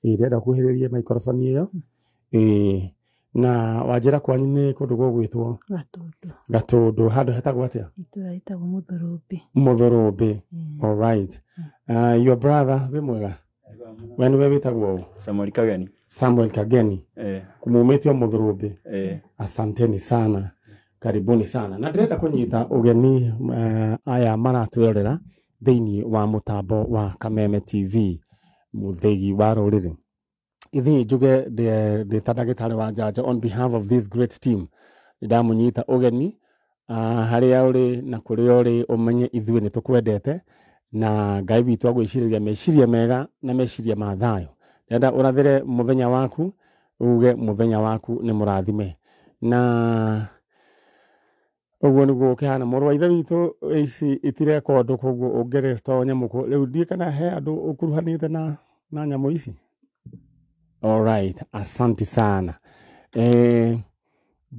Ndenda kuhiriria microphone iyo. Na wajira kwanyu ni kundu gwitwo Gatundu handu hetagwo atia? Itura itagwo Muthurumbi. Muthurumbi. All right. Your brother we mwega? When we witagwo Samuel Kageni. Samuel Kageni. Kumumetio Muthurumbi. Asanteni sana. Karibuni sana. Na ndĩrenda kunyita ugeni aya maratwirorera thiini wa mutambo wa Kameme TV muthegi wa ruriri. Ithi njuge de tandagitari wa Jaja on behalf of this great team. Ndamunyita ugeni haria uri na kuria uri umenye ithuĩ ni tukwendete na Ngai witũ agwĩcirĩria meciria mega na meciria ma thayo. Ndenda ũrathire muthenya waku uge muthenya waku nĩ mũrathime. Na uguo niguo kihana mũrũ wa ithe witũ ici itirekondo koguo ũngeresta nyamuko rĩu ndie kana he andũ ukuruhanĩte na nyamũ ici. All right, asante sana. Rĩu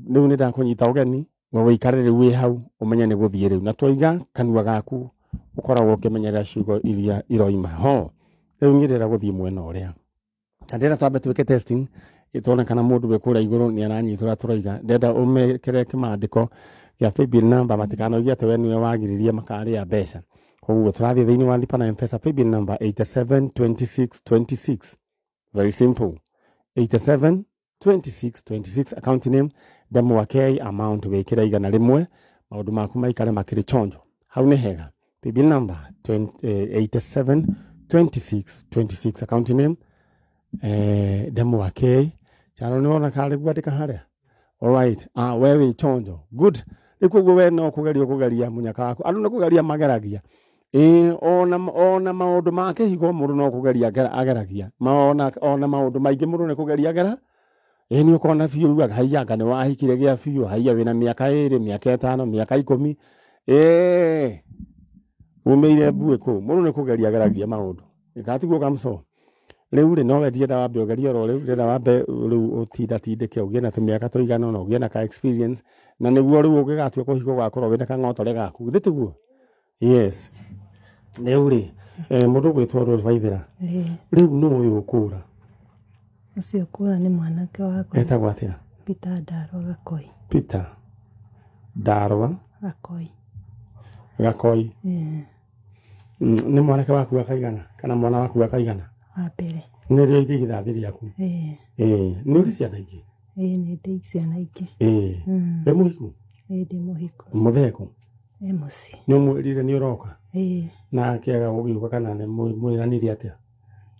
nĩ ndakunyita ũgeni we wĩikare rĩu wĩ hau ũmenye nĩ gũthiĩ rĩu na twoiga kanua gaku ũkoragwo ũkĩmenyerera ciugo iria iroima ho. Rĩu ngĩrĩra gũthiĩ mwena ũrĩa. Ndĩrenda twambe twĩke testing ituone kana mũndũ we kũrĩa igũrũ nĩ aranyitũra tũroiga. Ndĩrenda ũmekĩre kĩmandĩko ya paybill number matikanoigie atĩ we nĩwe wagiririe makarĩa mbeca. Koguo tũrathiĩ thĩinĩ wa Lipa na M-Pesa paybill number 872626. Very simple. 872626 account name Demo wa K amount wekira igana rimwe maundu maku maikare makiri chonjo. Hau ni hega. Paybill number 872626 account name Demo wa K. Charo niona kale gwandika haria. All right. Wewe chonjo. Good. Ikugo we no kugeria munyaka wako. Andu no kugeria mageragia. Ona maundu make higo mundu no kugeria ageragia. Ona maundu maingi mundu ne kugeria agera. Ni ukona fiu ruaga haiyanga ni wahikire gia fiu haiya wina miaka 2 miaka 5 miaka 10 umeire buwe ko mundu ne kugeria ageragia maundu ikatiguo kamso riu ri no wendie da wambe ugeria ro riu rira wambe riu tindike ugie na tumiaka tuigana no ugie na ka experience na niguo riu ugigatue kuhigo gwakorwo wina kang'otore gaku thitiguo. Yes. Riu ri mundu gwitwo Rose Waithera riu no uyu ukura ucio kura ni mwanake wako etagwo atia? Peter Ndarwa Gakoi. Peter Ndarwa Gakoi. Ni mwanake waku akaigana kana mwana waku akaigana? Wa mbere. Ni rio iri githathiri yaku? Ni uri ciana ingi? Ni ndi ciana ingi. Ni muhiku? Ndi muhiku. Mutheko? Muci. Ni umwirire ni uroka? Na akiaga ugiuka kana ni mwiranirie atia?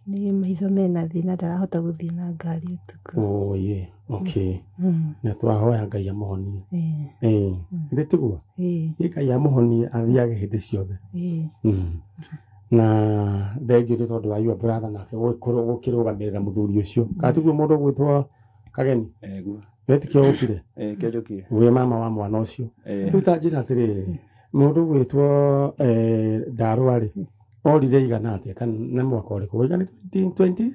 Ni maitho mena thina ndarahota guthii na ngari utuku. Okay. Na twahoya Ngai amuhonie. Nditiguo? Ngai amuhonie athiage hindi ciothe. Na thengiũ nĩ tondũ wa your brother nake gũkĩrũgamĩrĩra mũthuri ũcio. Katiguo mũndũ gwĩtwo Kageni? Wetikio ũkire? Kĩnjũkire. We mama wa mwana ũcio. Rĩu ta njĩra atĩrĩrĩ, mũndũ gwĩtwo Ndarwa rĩ orire igana atĩa kana nĩ mwaka ũrĩkũ? Waigana 2017.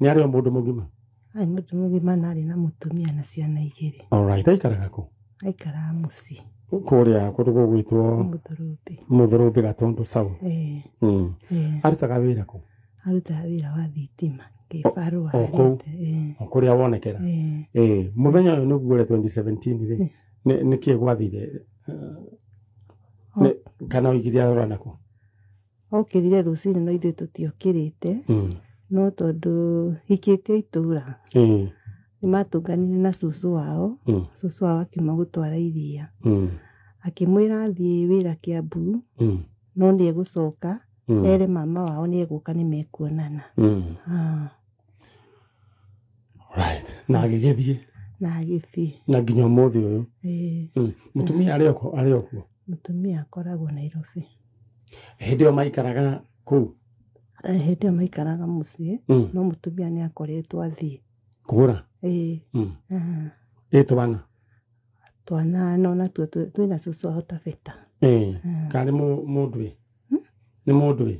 Nĩ arĩ o mũndũ mũgima? Ai mũndũ mũgima na arĩ na mũtumia na ciana 2. All right, aikaraga kũ? Aikaraga mũciĩ. Kũrĩa kũndũ gwĩtwo Muthurumbi Gatundu South. Arutaga wĩra kũ? Arutaga wĩra wa thitima Kĩbarũa. Kũrĩa wonekera? Mũthenya ũyũ nĩguo 2017 rĩ nĩkĩĩ gwathire? Kana oigire arora kũ? Okĩrire rũcinĩ no ithuĩ tũtiokĩrĩte no tondũ hikĩtio itũra nĩ matũnganire na cũcũ wao. Cũcũ wao akiuma gũtwara iria akĩmwĩra athiĩ wĩra Kĩambu no nĩ egũcoka ere mama wao nĩ egũka nĩ mekuonana. Right. Na agĩgĩthiĩ na nginya ũmũthĩ ũyũ mũtumia arĩ okuo? Mũtumia akoragwo Nairobi. Hĩndĩ ĩyo maikaraga kũu? Hĩndĩ ĩyo maikaraga mũciĩ no mũtumia nĩ akoretwo athiĩ kũgũra. Twana no natuo twĩna cũcũ wao Tabeta. Kana mũndũ ĩ? Nĩ mũndũ ĩ?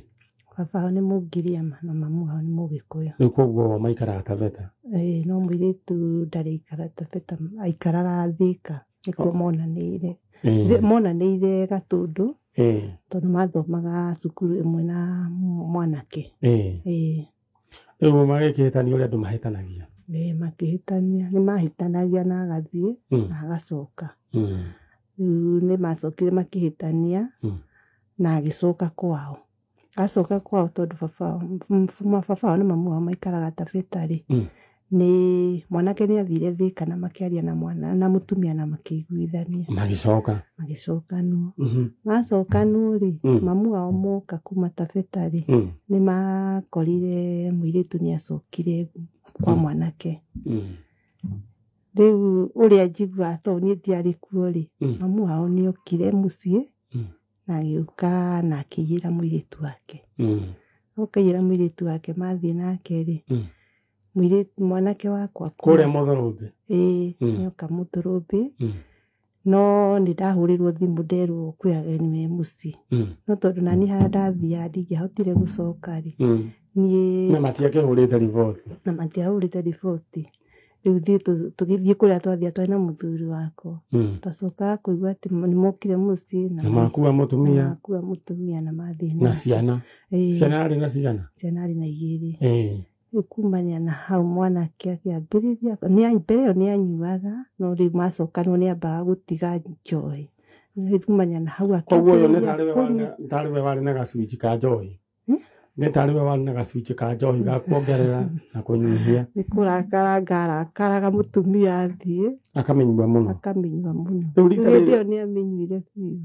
Baba wao nĩ Mũgiriama na mamu wao nĩ Mũgĩkũyũ. Rĩu koguo maikaraga Tabeta? No mũirĩtu ndarĩikara Tabeta, aikaraga Thĩka nĩkuo monanĩire Gatundu tondũ mathomaga cukuru ĩmwe na mwanake. Rĩu magĩkĩhĩtania ũrĩa andũ mahĩtanagia. Makĩhĩtania, nĩ mahĩtanagia na agathiĩ na agacoka. Rĩu nĩ macokire makĩhĩtania na agĩcoka kwao. Acoka kwao tondũ baba wao na mamu wao maikaraga Taveta-rĩ. Nĩ mwanake nĩ athire Thĩka na makĩaria na mũtumia na makĩiguithania. Magĩcokanwo. Macokanwo-rĩ, mamu wao moka kuma Taveta-rĩ, nĩ makorire mũirĩtu nĩ acokire kwa mwanake. Rĩu ũrĩa njiguaga tondũ niĩ ndiarĩ kuo-rĩ, mamu wao nĩ okire mũciĩ na agĩũka na akĩiyĩra mũirĩtu wake. Okaiyĩra mũirĩtu wake mathiĩ nake-rĩ, mwanake wakwa kũrĩa Mũthũrũmbĩ. Nĩoka Mũthũrũmbĩ, no nĩ ndahũrĩrwo thimũ nderwo kwĩ ageni me mũciĩ. No tondũ naniĩ harĩa ndathiaga ndingĩahotire gũcoka-rĩ, niĩ na matiakĩhũrĩte riboti. Rĩu tũgĩthiĩ kũrĩa twathiĩ twarĩ na mũthuri wakwa. Twacokaga kũigua atĩ nĩ mokire mũciĩ na makua mũtumia na mathiĩ na ciana. Ciana arĩ na cigana? Ciana arĩ na 2. Rĩu kumania na hau mwanake akĩambĩrĩria, mbere ĩyo nĩ anyuaga, no rĩu macokanwo nĩ ambaga gũtiga njohi. Kumania na hau akĩambĩrĩria. Koguo ũyũ nĩ tarĩ we warĩ na gacunjĩ ka njohi. Nĩ tarĩ we warĩ na gacunjĩ ka njohi ga kuongerera na kũnyihia. Nĩ kũrakara ngarakaraga mũtumia athiĩ. Akamĩnyua mũno. Rĩu hĩndĩ ĩyo nĩ amĩnyuire biũ.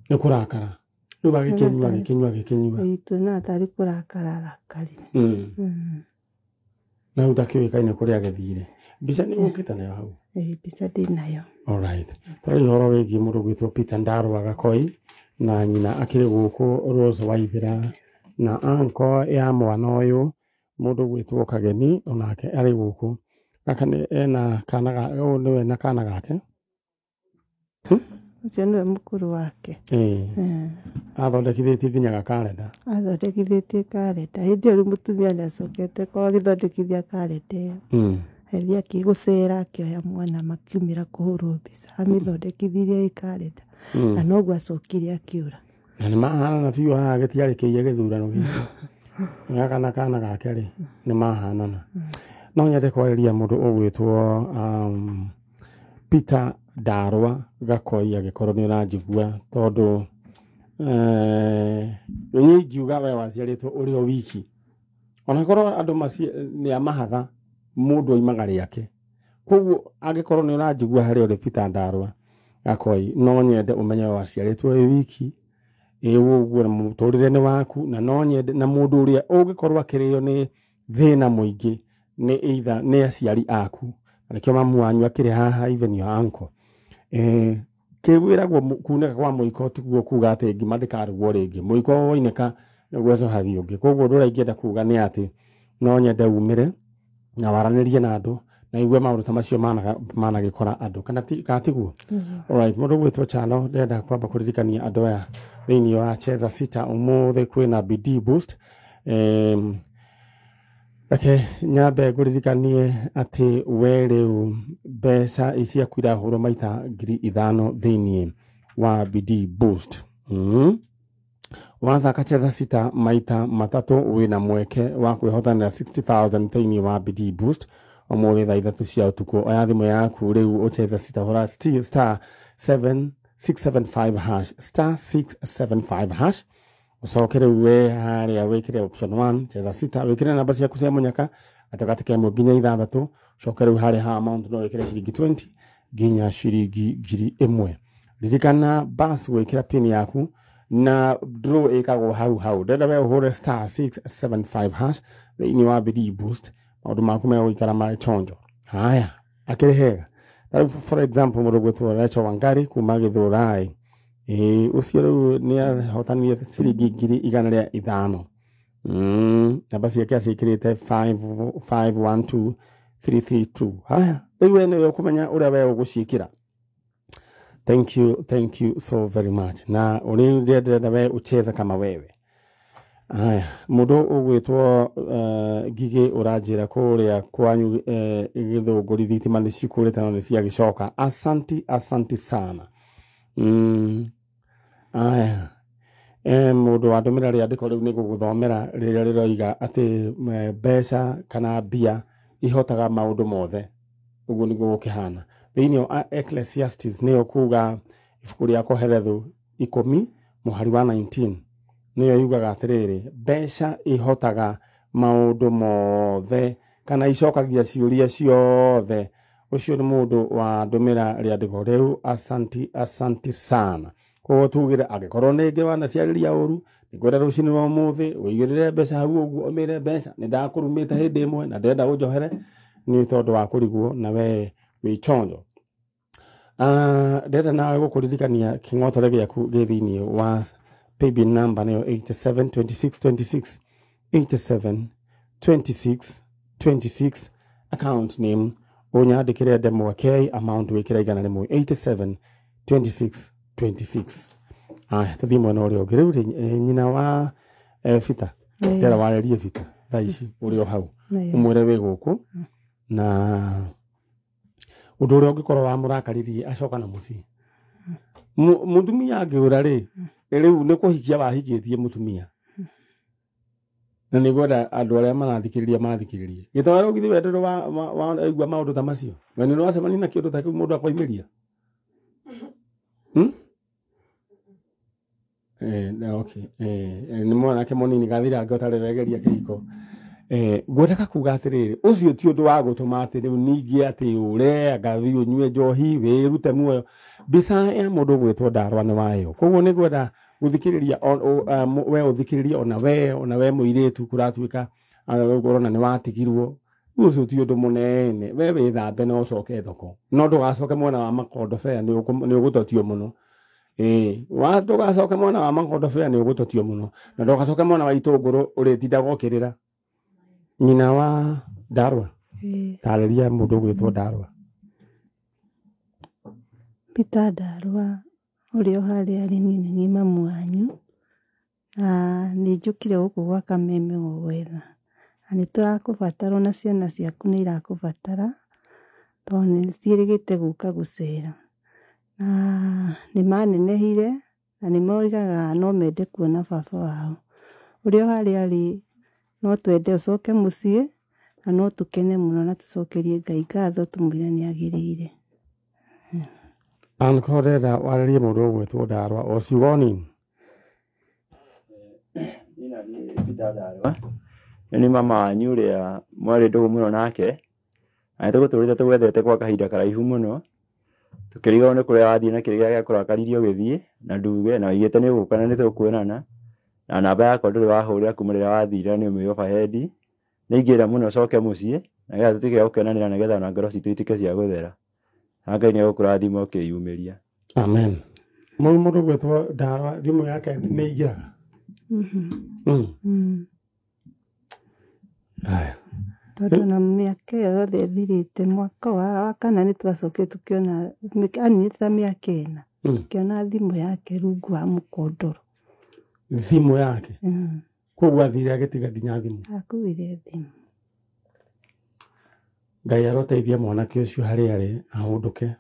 Nĩ kũrakara. Rĩu agĩkĩnyua. Tuonaga tarĩ kũrakara arakarire. Na rĩu ndakĩũĩkaine kũrĩa agĩthire. Mbica nĩ ũgũkĩte nayo hau? Mbica ndĩnayo. Alright. Tũrĩ ũhoro wĩgiĩ mũndũ gwĩtwo Peter Ndarwa Gakoi na nyina akĩrĩ gũkũ Rose Waithĩra na anko ya mwana ũyũ mũndũ gwĩtwo Kageni onake arĩ gũkũ. Gaka ena kana ũyũ nĩwe na kana gake. Ũcio nĩwe mũkũrũ wake. Athondekithĩtie nginya gakarenda. Hĩndĩ ĩyo rĩu mũtumia nĩ acokete kwa agĩthondekithia karenda ĩyo. Hĩndĩ akĩgũcera akĩoya mwana makiumĩra kũhũrwo mbica. Amĩthondekithirie karenda. Na noguo acokire akĩũra. Na nĩ mahanana biũ haha gĩtiarĩkĩire gĩthurano gĩkĩ. Gaka na kana gake-rĩ nĩ mahanana. No nyende kwarĩria mũndũ ũgwĩtwo Peter Ndarwa Gakoi agĩkorwo nĩ ũranjigua tondũ niĩ ingiuga we waciarĩtwo ũrĩ o wiki. Ona korwo andũ nĩ a mahatha mũndũ oimaga rĩake. Koguo angĩkorwo nĩ ũranjigua harĩa ũrĩ Peter Ndarwa Gakoi, no nyende ũmenye waciarĩtwo wĩ wiki. Ũguo mũtũrĩre-inĩ waku na no nyende na mũndũ ũrĩa ũngĩkorwo akĩrĩo nĩ thĩna mũingĩ nĩ aciari aku. Nĩkĩo mamu wanyu akĩrĩ haha, even your uncle. Kĩwĩragwo kunĩka kwa mũiko tiguo kuga atĩ ngima ndĩkarugwo rĩngĩ. Mũiko woinĩka nĩgwecohagia ũngĩ. Koguo ũndũ ũrĩa ingĩenda kuga nĩ atĩ no nyende umĩre na waranĩrie na andũ na igue maũndũ ta macio managĩkora andũ kana tiguo. Alright, mũndũ gwĩtwo Chalo ndĩrenda kwamba kũririkania andũ aya thĩinĩ wa Cheza Sita ũmũthĩ kwĩna BD Boost. Nyambe ngũririkanie atĩ we rĩu mbeca ciaku irahũrwo maita 5,000 thĩinĩ wa BD Boost. Wathaka Cheza Sita maita 3 wĩna mweke wa kwĩhotanĩra 60,000 thĩinĩ wa BD Boost. Ũmũthĩ thaa 3 cia ũtukũ oya thimũ yaku rĩu ũcheza Sita hũra star 675 hash star 675 hash. Ũcoke rĩu we harĩa wĩkĩre option 1 Cheza Sita wĩkĩre namba ciaku cia mũnyaka gatagatĩ ka 1 nginya 6. Ũcoke rĩu harĩa ha amount no wĩkĩre ciringi 20 nginya ciringi 1,000. Ririkana basi wĩkĩra pin yaku na draw ĩkagwo hau. Ndenda we ũhũre star 675 hash thĩinĩ wa BD Boost. Maũndũ maku megũikara marĩ chonjo. Haya, akĩrĩ hega. For example, mũndũ gwĩtwo Rachel Wangari kuma Gĩthũrai. Ũcio rĩu nĩ ahotanire ciringi 100,500. Namba ciake aciĩkĩrĩte 5512332. Haya, rĩu we nĩwe ũkũmenya ũrĩa we ũgũciĩkĩra. Thank you so very much. Na ndĩrenda we ucheze kama wewe. Aya mundu ugwitwo Gigi uranjira kuria kwanyu githunguri thitima ni cikurite no ni cia gicoka. Asanti sana. Aya mundu watumira riandiko riu ni guguthomera riria riroiga ati mbeca kana mbia ihotaga maundu mothe. Uguo niguo gukihana thiini wa Ecclesiastes niyo kuga ibuku ria Koherethu 10 muhari wa 19 niyo yugaga atiriri mbeca ihotaga maundu mothe kana icokagia ciuria ciothe. Ucio ni mundu wa ndumira riandiko riu. Asanti sana. Koguo tugire angikorwo ningi wanaciariria uru nikwenda rucini rwa umuthi wigirire mbeca hau uguo umire mbeca nindakurumite hindi imwe na ndenda unjohere ni tondu wa kurigwo na we wichonjo. Ndenda nawe gukuririkania king'otore giaku gi thiini wa paybill number nayo 872626 872626 account name unyandikire Ndemwa K amount wikira igana rimwe 872626. Tuthii mwena uria ungi riu nyina wa Vita ndera warerie Vita thaici uri o hau umwire wi guku na undu uria ungikorwo wa murakaririe acoka na mucii mutumia angiura ri riu ni kuhikia wahikitie mutumia na nigwenda andu aria marathikiriria mathikiririe gitwaro githi wendero wa aigua maundu ta macio we ni wacemania na kindu ta kiu mundu akoimiria okay ni mwanake munini gathira ngotare wegeria kihiko ngwenda kuga atiriri ucio ti undu wa gutuma ati riu ningi ati ure ngathi unywe njohi wirute muoyo. Mbica ya mundu gwitwo Ndarwa ni wayo. Koguo ni gwenda guthikiriria we uthikiriria ona we muiritu kuratuika agorona ni watigirwo. Ucio ti undu munene we withambe no ucoke thoko no ndugacoke mwena wa Makondo Fair ni ugutotio muno. Wa ndugacoke mwena wa Makondo Fair ni ugutotio muno na ndugacoke mwena wa Itunguru uritinda gukirira nyina wa Ndarwa. Tariria mundu gwitwo Ndarwa. Peter Ndarwa urio hari ari ni mamu wanyu na ni njukire guku gwa Kameme gugwetha na ni turakubatara na ciana ciaku ni irakubatara tondu ni ciirigite guka gucera na ni manenehire na ni moigaga no mende kuona baba wao urio hari ari no twende ucoke mucii na no tukene muno na tucokerie Ngai ngatho tumwire ni agirire. Ankorera warerie mundu gwitwo Ndarwa o ciugoni ina ni Peter Ndarwa ni mama wanyu uria mwari ndugu muno nake na tuguturite tugwethete kwa kahinda karaihu muno tukirigwo ni kuria wathii na kiriga gia kurakaririo githii na nduge na igite ni ugukana ni tukuonana na namba yakwa nduri wahurira kumurira wathira ni umwe overhead ningira muno coke mucii na getha tutike gukenanira na getha na ngoro citu itike cia guthera Ngai ni agukurathima ukiyumiria. Amen. Mundu gwitwo Ndarwa thimu yake ni igiraga. Aya. Tondu na miaka yothe ithirite mwaka wa kana ni twacoke tukiona ani ta miaka ina tukiona thimu yake rungu wa mukondoro. Thimu yake koguo athire agitiga nginya thimu akuire thimu. Ngai aroteithia mwanake ucio hari ari ahunduke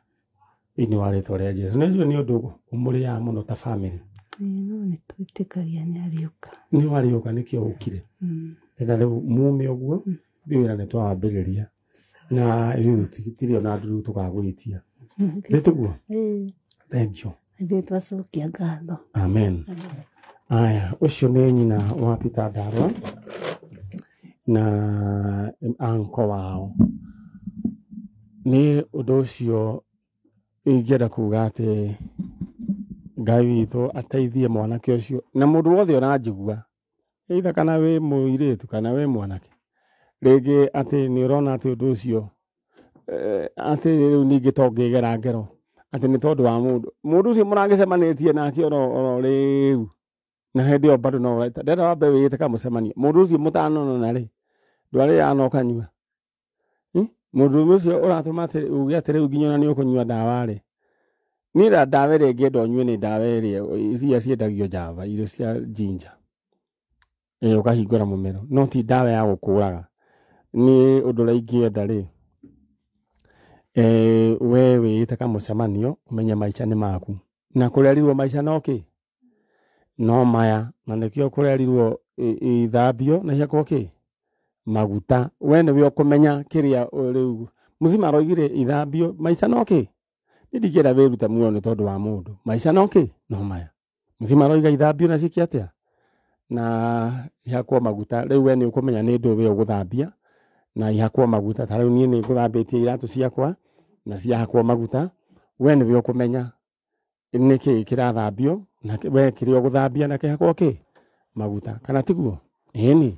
ini wa ritwa ria Jesu. Nejua ni undu umuria muno ta family. No ni twitikagia ni ariuka. Ni wariuka nikio ukire. Enda riu mume uguo thiwira ni twambiriria na ithirio na nduru tukagwitia. Ndituguo. Thank you. Ndi twacokia ngatho. Amen. Aya ucio ni nyina wa Peter Ndarwa na anko wao. Ni undu ucio ingenda kuga ati Ngai witũ ateithie mwanake ucio na mundu wothe uranjigua either kana we muiritu kana we mwanake rĩngĩ ati ni urona ati undu ucio ati riu ningi tongigera ngero ati ni tondu wa mundu ucio murangicemanĩtie nake oro riu na hindi o bado no right ndenda wambe wĩte ka mucemanio mundu ucio mutanonona ri ndwari anoka nyua mundu ucio uratuma ati uge ati riu nginya ni ukunyua ndawa ri ni ndawa ĩrĩa ingĩenda ũnyue nĩ ndawa ĩrĩa iria ciendagio Java irio cia ginger ukahingũra mũmero no ti ndawa ya gũkũraga nĩ ũndũ ũrĩa ingĩenda rĩ we wĩĩte kamũcemanio ũmenye maica nĩ maku na kũrerirwo maica no kĩ no maya na nĩkĩo kũrerirwo ithambio na ciakwo kĩ maguta we nĩwe ũkũmenya kĩrĩa rĩu mũzima aroigire ithambio maica no kĩ nĩndingĩenda wĩrute muoyo nĩ tondũ wa mũndũ maica no kĩ no maya mũzima aroiga ithambio na cikĩ atĩa na ihakwo maguta rĩu we nĩ ũkũmenya nĩ ndũ we ũgũthambia na ihakwo maguta ta rĩu niĩ nĩ ngũthambĩtie iratũ ciakwa na ciahakwo maguta we nĩwe ũkũmenya nĩkĩ kĩrathambio na we kĩrĩa ũgũthambia na kĩhakwo kĩ maguta kana tiguo ĩni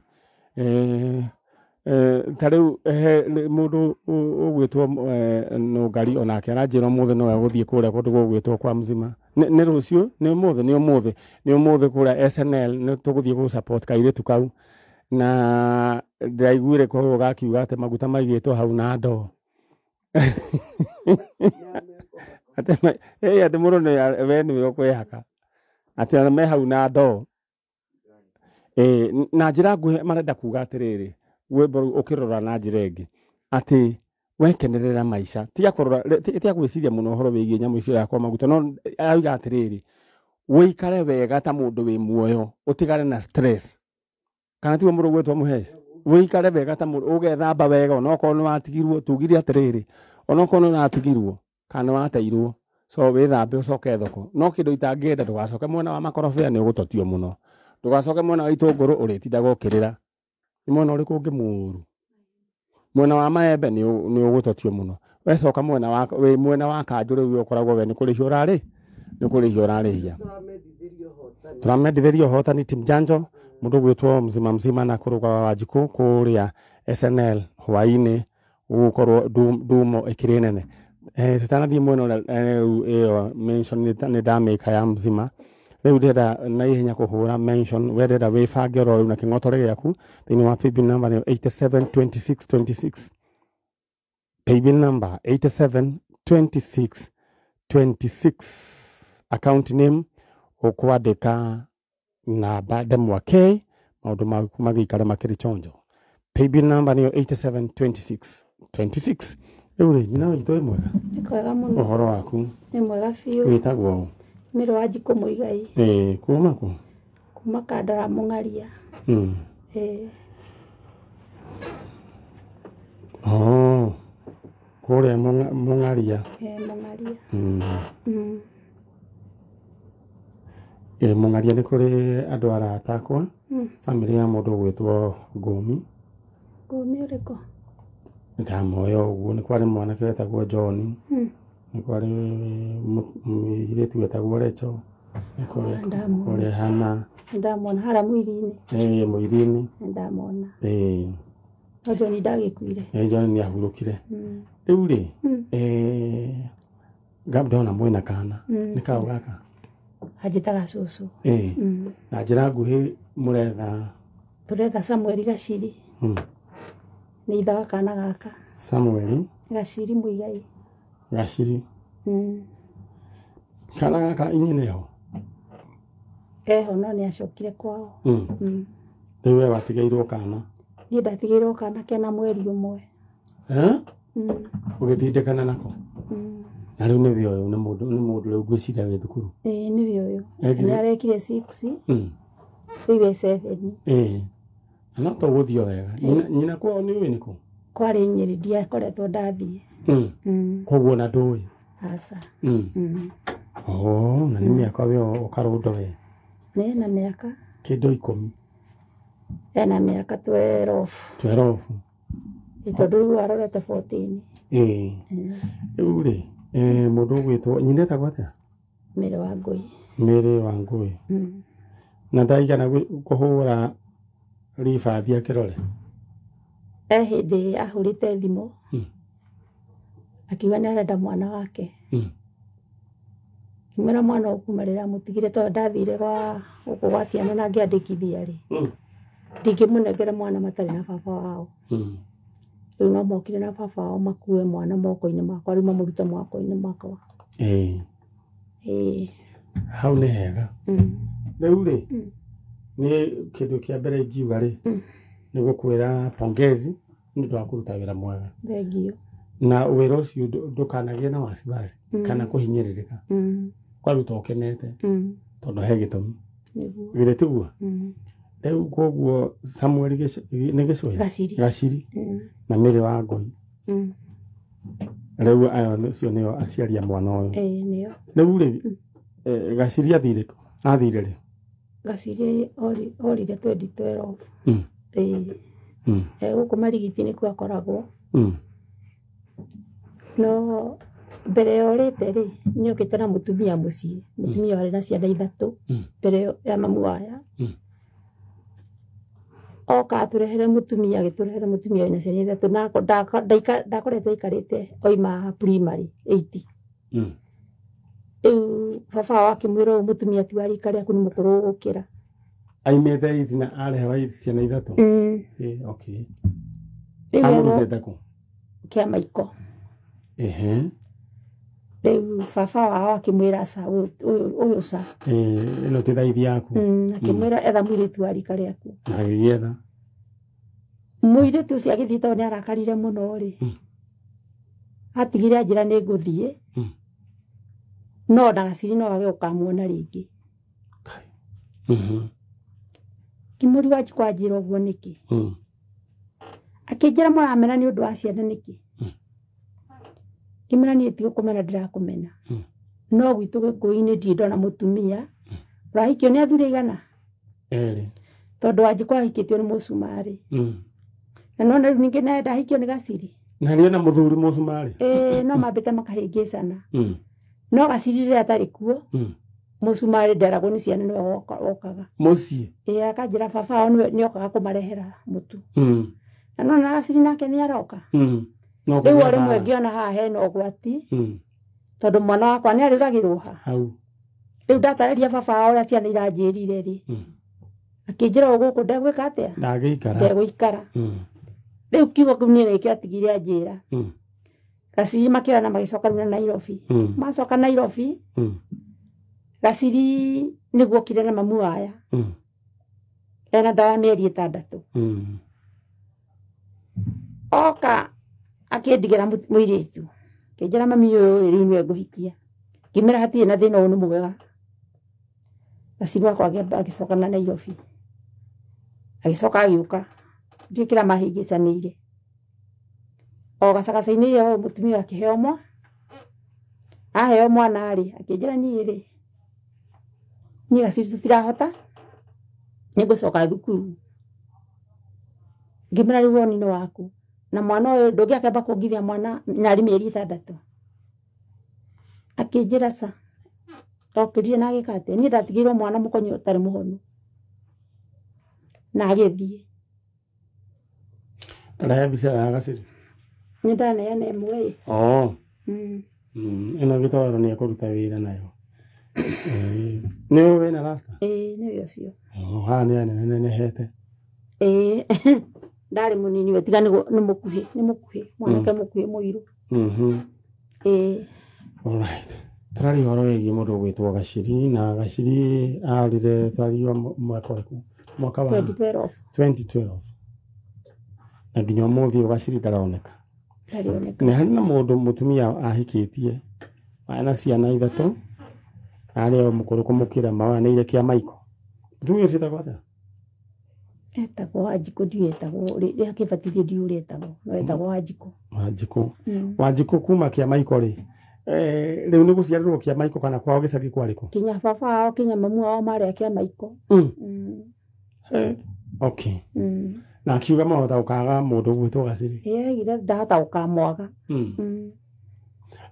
ta rĩu mũndũ ũgwĩtwo Nũngari onake aranjĩra ũmũthĩ nowe gũthiĩ kũrĩa kũndũ gũgwĩtwo kwa Mzima nĩ rũciũ nĩ ũmũthĩ kũrĩa SNL nĩ tũgũthiĩ gũ support kairĩtu kau na ndaiguire kũrĩa gakiuga atĩ maguta maigĩtwo hau na ndoo atĩ mũndũ we nĩwe ũkwĩhaka atĩ me hau na ndoo na njĩra nguhĩ marenda kuga atĩrĩrĩ ũkĩrora na njĩra ĩngĩ atĩ wekenerera maica tiga gwĩciria mũno ũhoro wĩgiĩ nyamũ icio yakwa maguta no auga atĩrĩrĩ wĩikare wega ta mũndũ wĩ muoyo ũtigane na stress kana tigo mũndũ gwĩtwo Mũheci wĩikare wega ta mũndũ ũgethamba wega onokorwo nĩ watigirwo tugire atĩrĩrĩ onokorwo nĩ watigirwo kana wateirwo so wĩthambe ũcoke thoko no kĩndũ itangĩenda ndũgacoke mwena wa makorobia nĩ ũgũtotio mũno ndũgacoke mwena wa itũngũrũ ũrĩtindaga ũkĩrĩra nĩ mwena ũrĩkũ ũngĩ mũũru mwena wa maembe nĩ ũgũtotio mũno wecoka mwena wa kanjũ rĩu ũkoragwo we nĩ kũrĩhia ũrarĩhia tũramendithĩria ũhotani Team Njanjo mũndũ gwĩtwo Mzima na kũrũga wa Wanjikũ kũrĩa SNL hwainĩ gũkorwo ndumo ĩkĩrĩ nene tũtanathiĩ mwena ũrĩa mention nĩ ndamĩka ya Mzima rĩu ndĩrenda na ihenya kũhũra mention we ndĩrenda wĩbange oro rĩu na kĩng'otore gĩaku thĩinĩ wa paybill number nĩyo 872626 paybill number 872626 account name ũkwandĩka namba ndemwa K maũndũ maku magĩikare makĩrĩ chonjo paybill number nĩyo 872626 rĩu rĩ nyina witũ wĩ mwega nĩ kwega mũno ũhoro waku nĩ mwega biũ wĩtagwo Mĩrũ Wanjikũ Mũigai kuma kũ kuma Kandara Mũng'aria kũrĩa Mũng'aria Mũng'aria Mũng'aria nĩ kũrĩ andũ arata akwa famĩlĩ ya mũndũ gwĩtwo Ngũmi ũrĩkũ ndamoya ũguo nĩ kwarĩ mwanake wetagwo John nĩ kwarĩ mũirĩtu wetagwo Rachel nĩ kwarĩ Hana ndamona harĩa Mũirini Mũirini ndamona no John ndagĩkuire John nĩ ahurũkire rĩu rĩ ndona mwĩna kana nĩ kaũ gaka anjĩtaga cũcũ na njĩra nguhĩ tũretha Samuel Gaciri nĩ ithe wa kana gaka Samuel Gaciri Mũigai Gaciri kana gaka inyene ho eho no nĩ acokire kwao rĩu we watigĩirwo kana niĩ ndatigĩirwo kana kena mweri ũmwe ũgĩtindĩkana nako na rĩu nĩ we ũyũ nĩ mũndũ rĩu ngwĩciria wĩ thukuru nĩ we ũyũ nĩ arekire 6 rĩu e 7 na no tũgũthiĩ wega nyina kwao nĩ ũĩ nĩkũ kwarĩ Nyeri ndiakoretwo ndathiĩ koguo na ndũĩ aca na nĩ mĩaka we ũkarũndo we na mĩaka kĩndũ 10 ena mĩaka 12 tondũ rĩu arorete 14 rĩu rĩ mũndũ ũgwĩtwo nyina etagwo atĩa Mĩrĩ Wangũi na ndaigana kũhũra ribathi akĩrore hĩndĩ ahũrĩte thimũ akiuga nĩ arenda mwana wake ngĩmwĩra mwana ũkuma rĩrĩa amũtigire tondũ ndathire gũkũ gwa ciana na ngĩandĩkithia rĩ ndingĩmũnengere mwana matarĩ na baba wao rĩu no mokire na baba wao makue mwana moko-inĩ makwa rĩu mamũrute moko-inĩ makwa hau nĩ hega rĩu rĩ ni kindu kia mbere ingiuga ri ni gukwira pongezi ni ndu wa kuruta wira mwega. Thengio. Na wira ucio ndukanagie na wasiwasi kana kuhinyiririka. Kwa ruta ukenete. Tondu he gitumi. Gire tiguo. Riu koguo Samuel ni gicoya. Gaciri. Na Mary wa Ngui. Riu ayo nicio nio aciaria mwana uyu. Nio. Riu ri Gaciri athire ri. Gaciri orire 2012. Guku marigiti ni kwa koragwo. No mbere yorite ri ni okite na mutumia mucii. Mutumia wari na ciana 3 mbere ya mamu waya. Oka aturehere mutumia agiturehere mutumia wina ciana 3 na ndakoretwo ikarite oima primary 8. Baba wake mwiro mutumia ti wari kare aku ni mukuru gukira. Aimete itina arehe ciana 3. Okay. Amurutete ku kia maiko. Riu baba wao akimwira sa uyu sa. Ino ti thaithi yaku. Akimwira etha mwiritu wari kare aku. Agiyetha. Mwiritu ucio agithita ni arakarire muno ri. Atigire ajira ni nguthie. No Gaciri no age ukamuona ringi. Kimuri waji kwa njira uguo niki. Akijira muramena ni undu wa ciana niki. Kimera ni tigo kumena ndirakumena. No gwitu gikuini ndindona mutumia. Rahikio ni athuri igana. Tondu waji kwa hikitio ni musumari. Na nona ningi na ndahikio ni Gaciri. Na ni na muthuri musumari. No mabete makahingicana. No Gaciri ri atari kuo. Musumari nderagwo ni ciana niwe wokaga. Mucii. Akanjira baba wao ni okaga kumarehera mutu. Na nona Gaciri nake ni aroka. Riu ari mwengiona haha hena ugwati. Tondu mwana wakwa ni ariragirwo ha. Hau. Riu ndatareria baba wao uria ciana iranjirire ri. Akinjira guku ndegwika atia? Ndegwikara. Riu kiugo kiu ni niki atigire anjira. Gaciri makiona magicoka na Nairobi. Macoka Nairobi. Gaciri niguo kire na mamu waya. Ena ndawa mieri 6. Oka akindigira muiritu. Kinjira mami uyu riu niwe nguhikia. Kimera hatie na thina uyu ni mugega. Gaciri wakwa agicoka na Nairobi. Agicoka agiuka. Ndikira mahingicanire. O gacagacaini yo mutumia akiheo mwa. Aheo mwana ri akinjira ni ri. Ni Gaciri tutirahota. Ni gucoka thukuru. Ngimera riu woni no waku. Na mwana uyu ndungiakeba kungithia mwana nyari mieri 6. Akinjira sa. Okirire na agikate ni ndatigirwo mwana mukonyo utari muhonu. Na agithie. Tara bisa ya Gaciri. Ni ndana ya nemwe. Ino gitoro ni akuruta wira nayo. Ni we na rasta. Ni yo cio. Ha ni nene hete. Ndari munini we tiga ni mukuhi mwanake mukuhi muiru. Alright. Turari horo wegi mundu gwitwo Gaciri na Gaciri arire twariwa mwaka wa 2012. Na nginya umuthi Gaciri ndaroneka. Ni hari na mundu mutumia ahikitie ana ciana 3 ari mukuru kumukira mawanire kia maiko. Mutumia ucio takwata etagwo Wanjikũ ndietagwo ri akibatithio ndiuretagwo no etagwo Wanjikũ. Wanjikũ kuma kia maiko ri riu ni guciarirwo kia maiko kana kwao gicagi kwariko kinya baba wao kinya mamu wao mari kia maiko. Okay. Na akiuga mahota ukaga mundu gwitwo Gaciri. Gira ndahota ukamwaga.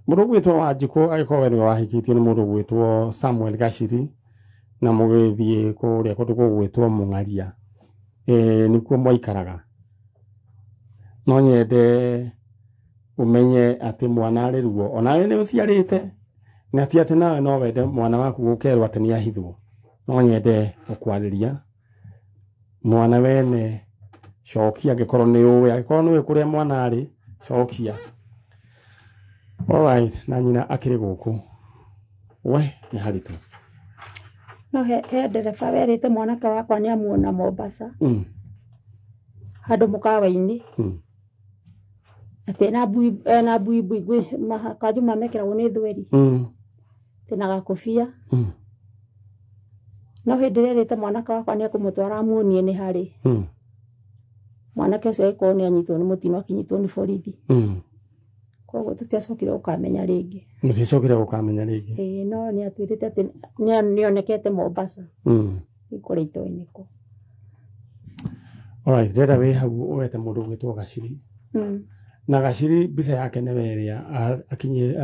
Mundu gwitwo Wanjikũ agikowe ni wahikitio ni mundu gwitwo Samuel Gaciri na mugithie kuria kundu gwitwo Mungaria. Nikuo mwaikaraga. No nyende umenye ati mwana ari ruo onawe ni uciarite na ati ati nawe no wende mwana waku gukerwo ati ni ahithwo. No nyende ukwariria mwana wene cokia gikorwo ni uwe agikorwo ni kuria mwana ari cokia. Alright, na nyina akiri guku we ni haritu no he ndereba werĩte mwanake wakwa nĩ amuona Mombasa handũ mũkawa-inĩ atĩ ena buibui kanjũ mamekĩragwo nĩ thweri tena gakobia no hĩndĩ ĩrĩa erĩte mwanake wakwa nĩ ekũmũtwara amuonie nĩ harĩ mwanake ũcio agĩkorwo nĩ anyitwo nĩ mũtino akinyitwo nĩ borithi koguo tũtiacokire gũkamenya rĩngĩ no nĩ atwĩrĩte atĩ nĩonekete Mombasa kũrĩa itoĩ nĩkũ. Alright, ndĩrenda wĩ hau ũwete mũndũ ũgwĩtwo Gaciri na Gaciri mbica yake nĩ ĩrĩa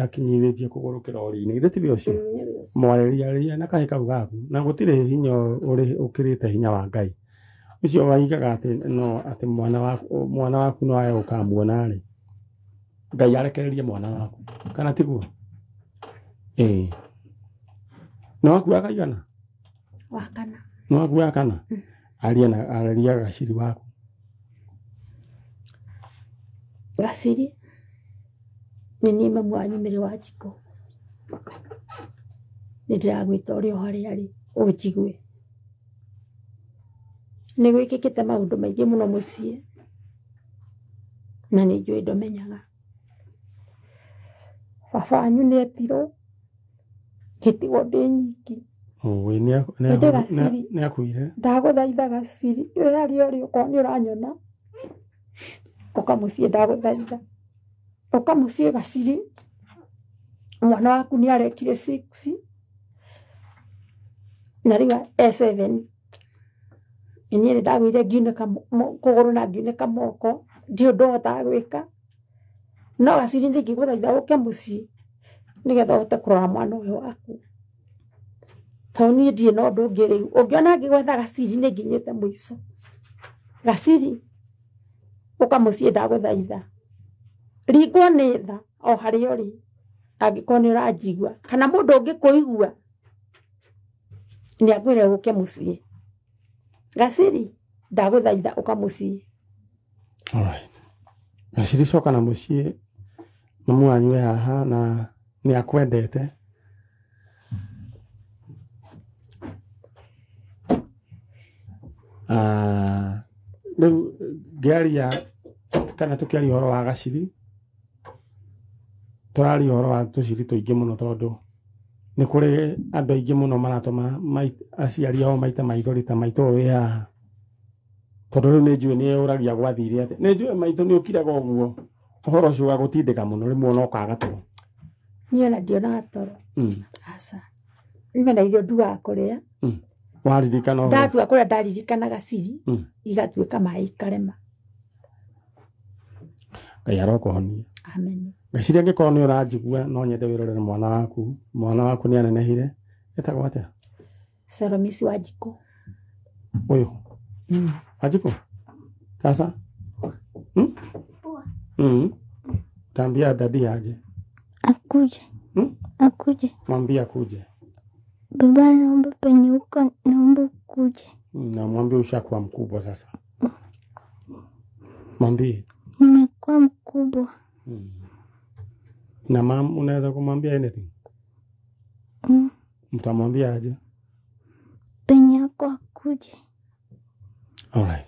akinyithĩtie kũgũrũ kĩrori-inĩ githĩ tiwe ũcio mwarĩria na kahĩ kau gaku na gũtirĩ hinya ũkĩrĩte hinya wa Ngai ũcio waigaga atĩ no atĩ mwana waku no aye ũkamuona rĩ Ngai arekererie mwana waku kana tiguo no waku akaigana wakana no waku wakana aria Gaciri waku Gaciri nĩ niĩ mamu wanyu Mĩrĩ wa Njikũ nĩ ndĩragwĩta ũrĩ o harĩa arĩ ũnjigue nĩ gwĩkĩkĩte maũndũ maingĩ mũno mũciĩ na nĩ njũĩ ndomenyaga baba wanyu nĩ etirwo ngĩtigwo ndĩ nyiki nĩ akuire ndagũthaitha Gaciri wĩ harĩa ũrĩ okorwo nĩ ũranyona ũka mũciĩ ndagũthaitha ũka mũciĩ Gaciri mwana waku nĩ arekire 6 na rĩu 7 niĩ ndagwire ngiunĩka kũgũrũ na ngiunĩka moko ndiũ ndohotaga gwĩka no Gaciri ndingĩgũthaitha ũke mũciĩ nĩgetha ũhote kũrora mwana ũyũ waku tondũ niĩ ndirĩ na ũndũ ũngĩ rĩu ũngĩona ngĩgwetha Gaciri nĩ nginyĩte mũico Gaciri ũka mũciĩ ndagũthaitha ringwo nĩ tha o harĩa ũrĩ angĩkorwo nĩ ũranjigua kana mũndũ ũngĩkũigua nĩ akwĩre ũke mũciĩ Gaciri ndagũthaitha ũka mũciĩ. Alright, Gaciri coka na mũciĩ mamu wanyu haha na nĩ akwendete rĩu ngĩaria kana tũkĩaria ũhoro wa Gaciri tũraria ũhoro wa tũciri tũingĩ mũno tondũ nĩ kũrĩ andũ aingĩ mũno maratũma aciari ao maita maithori ta maitũ wĩ haha tondũ rĩu nĩ njũĩ nĩ ũragia gwathire atĩ nĩ njũĩ maitũ nĩ ũkiraga ũguo ũhoro ũcio wa gũtindĩka mũno rĩmwe ona ũkaga toro niĩ ona ndionaga toro aca nĩmena irio nduaga kũrĩa waririkana ndatua kũrĩa ndaririkana Gaciri igatuĩka maĩ ikarema. Ngai arokũhonia. Amen. Gaciri angĩkorwo nĩ ũranjigua no nyende wĩrorere mwana waku nĩ anenehire etagwo atĩa? Salomisi Wanjikũ. Ũyũ Wanjikũ sasa tambia dadi aje akuje akuje mwambie akuje baba naomba penye uko naomba ukuje na mwambie ushakuwa mkubwa sasa mwambie nimekuwa mkubwa na mama unaweza kumwambia anything mtamwambia aje penye yako akuje. Alright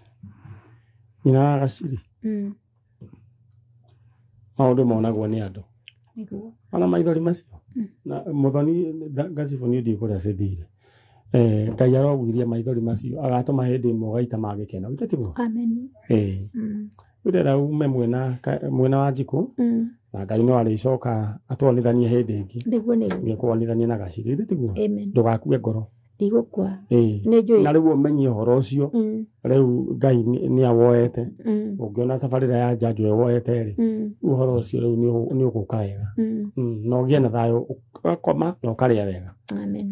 ina Gaciri maũndũ monagwo nĩ andũ nĩguo ona maithori macio na mũthoni Gacibũ nĩ ũthiĩ kũrĩa cithire Ngai arogwirie maithori macio agatũma hĩndĩ ĩmwe gaita magĩkena gĩtĩ tiguo. Amen. Rĩrĩa ume mwena wa Njikũ na Ngai no arĩcoka atwonithanie hĩndĩ ĩngĩ nĩguo kwonithania na Gaciri gĩtĩ tiguo. Ndũgakue ngoro ndigũkua na rĩu ũmenye ũhoro ũcio rĩu Ngai nĩ awoete ũngĩona tabarĩra ya njanjo ewoete rĩ ũhoro ũcio rĩu nĩ ũgũka wega na ũgĩe na thayũ ũkoma na ũkarĩa wega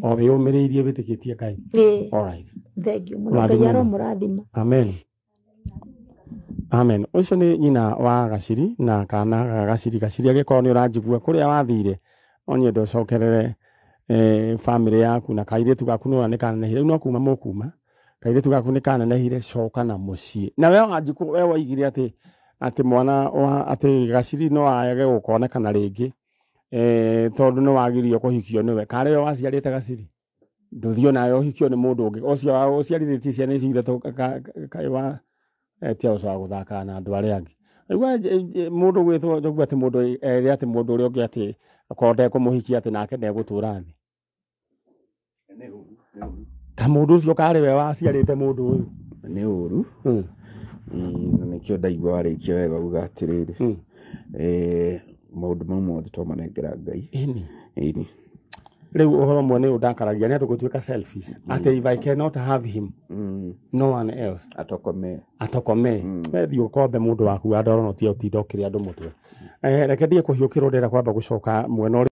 o wĩyũmĩrĩirie wĩtĩkĩtie Ngai. Alright, thank you mũno. Ngai aromũrathima. Amen. Amen. Ũcio nĩ nyina wa Gaciri na kana ga Gaciri. Gaciri agĩkorwo nĩ ũranjigua kũrĩa wathire no nyende ũcokerere family yaku na kairĩtu gaku no nĩ kanenehire no kuma mũkuma kairĩtu gaku nĩ kanenehire coka na mũciĩ na we Wanjikũ we waigire atĩ mwana atĩ Gaciri no ayage gũkonekana rĩngĩ tondũ nĩ wagirio kũhikio nĩwe karĩ we waciarĩte Gaciri nduthio nayo hikio ni mundu ungi ucio wa uciarithĩtie ciana ici ithatũ kai wa tia ucio wa guthaka na andu aria angi igua mundu gwitwo ndugu ati mundu ati mundu uria ungi ati akonde kumuhikia ati nake ndegutura thi ta mundu ucio kari we waciarite mundu uyu ni uru nikio ndaigua warikio wega uga atiriri maundu mau mothe to manengera Ngai ini riu uhoro mwene udakaragia ni andu gutuika selfish ati if I cannot have him no one else atokome wethi ukombe mundu waku wa ndoro no ti utinda ukiri andu mutwe reke ndie kuhiukirwo ndira kwamba gucoka mwena